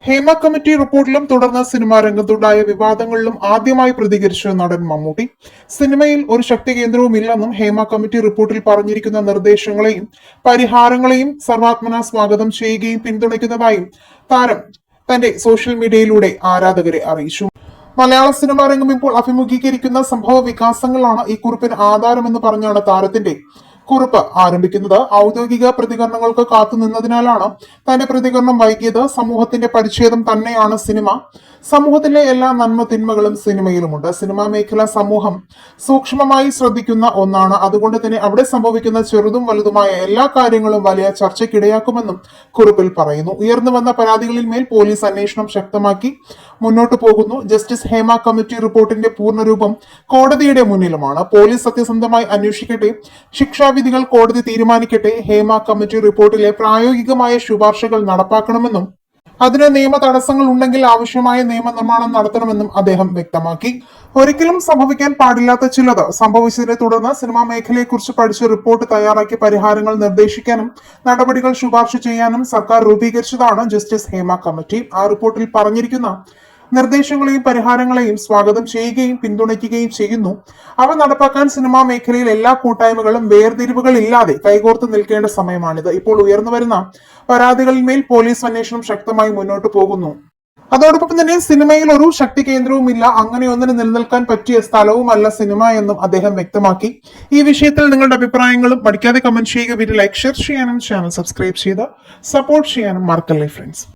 Hema committee റിപ്പോർട്ടിലും തുടർന്ന് cinema രംഗത്തുണ്ടായ വിവാദങ്ങളിലും ആദ്യമായി പ്രതികരിച്ച നടൻ മമ്മൂട്ടി സിനിമയിൽ ഒരു ശക്തി കേന്ദ്രവും ഇല്ലെന്നും ഹേമ കമ്മിറ്റി റിപ്പോർട്ടിൽ പറഞ്ഞിരിക്കുന്ന നിർദ്ദേശങ്ങളെയും പരിഹാരങ്ങളെയും സർവാത്മന സ്വാഗതം ചെയ്യുകയും പിന്തുണയ്ക്കുന്നതായും താരം തന്റെ സോഷ്യൽ മീഡിയയിലൂടെ ആരാധകരെ അറിയിച്ചു. മലയാള സിനിമാ രംഗം ഇപ്പോൾ അഭിമുഖീകരിക്കുന്ന സംഭവ വികാസങ്ങളാണ് ഈ കുറിപ്പിന് ആധാരമെന്ന് പറഞ്ഞാണ് താരത്തിന്റെ കുറിപ്പ് ആരംഭിക്കുന്നത്. ഔദ്യോഗിക പ്രതികരണങ്ങൾക്ക് കാത്തുനിന്നതിനാലാണ് തന്റെ പ്രതികരണം വൈകിയത്. സമൂഹത്തിന്റെ പരിച്ഛേദം തന്നെയാണ് സിനിമ. സമൂഹത്തിലെ എല്ലാ നന്മ തിന്മകളും സിനിമയിലുമുണ്ട്. സിനിമാ മേഖല സമൂഹം സൂക്ഷ്മമായി ശ്രദ്ധിക്കുന്ന ഒന്നാണ്. അതുകൊണ്ട് തന്നെ അവിടെ സംഭവിക്കുന്ന ചെറുതും വലുതുമായ എല്ലാ കാര്യങ്ങളും വലിയ ചർച്ചയ്ക്കിടയാക്കുമെന്നും കുറിപ്പിൽ പറയുന്നു. ഉയർന്നു വന്ന പരാതികളിൽ മേൽ പോലീസ് അന്വേഷണം ശക്തമാക്കി മുന്നോട്ടു പോകുന്നു. ജസ്റ്റിസ് ഹേമ കമ്മിറ്റി റിപ്പോർട്ടിന്റെ പൂർണ്ണരൂപം കോടതിയുടെ മുന്നിലുമാണ്. പോലീസ് സത്യസന്ധമായി അന്വേഷിക്കട്ടെ, ശിക്ഷാവിധികൾ കോടതി തീരുമാനിക്കട്ടെ. ഹേമ കമ്മിറ്റി റിപ്പോർട്ടിലെ പ്രായോഗികമായ ശുപാർശകൾ നടപ്പാക്കണമെന്നും അതിന് നിയമ തടസ്സങ്ങൾ ഉണ്ടെങ്കിൽ ആവശ്യമായ നിയമനിർമ്മാണം നടത്തണമെന്നും അദ്ദേഹം വ്യക്തമാക്കി. ഒരിക്കലും സംഭവിക്കാൻ പാടില്ലാത്ത ചിലത് സംഭവിച്ചതിനെ തുടർന്ന് സിനിമാ മേഖലയെക്കുറിച്ച് പഠിച്ച് റിപ്പോർട്ട് തയ്യാറാക്കി പരിഹാരങ്ങൾ നിർദ്ദേശിക്കാനും നടപടികൾ ശുപാർശ ചെയ്യാനും സർക്കാർ രൂപീകരിച്ചതാണ് ജസ്റ്റിസ് ഹേമ കമ്മിറ്റി. ആ റിപ്പോർട്ടിൽ പറഞ്ഞിരിക്കുന്ന നിർദ്ദേശങ്ങളെയും പരിഹാരങ്ങളെയും സ്വാഗതം ചെയ്യുകയും പിന്തുണയ്ക്കുകയും ചെയ്യുന്നു. അവ നടപ്പാക്കാൻ സിനിമാ മേഖലയിൽ എല്ലാ കൂട്ടായ്മകളും വേർതിരിവുകളില്ലാതെ കൈകോർത്ത് നിൽക്കേണ്ട സമയമാണിത്. ഇപ്പോൾ ഉയർന്നു വരുന്ന പരാതികളിന്മേൽ പോലീസ് അന്വേഷണം ശക്തമായി മുന്നോട്ട് പോകുന്നു. അതോടൊപ്പം തന്നെ സിനിമയിൽ ഒരു ശക്തി കേന്ദ്രവും ഇല്ല, അങ്ങനെ ഒന്നിന് നിലനിൽക്കാൻ പറ്റിയ സ്ഥലവുമല്ല സിനിമ എന്നും അദ്ദേഹം വ്യക്തമാക്കി. ഈ വിഷയത്തിൽ നിങ്ങളുടെ അഭിപ്രായങ്ങളും പഠിക്കാതെ കമന്റ് ചെയ്യുക. വീഡിയോ ലൈക്ക്, ഷെയർ ചെയ്യാനും ചാനൽ സബ്സ്ക്രൈബ് ചെയ്ത് സപ്പോർട്ട് ചെയ്യാനും മറക്കല്ലേ ഫ്രണ്ട്സ്.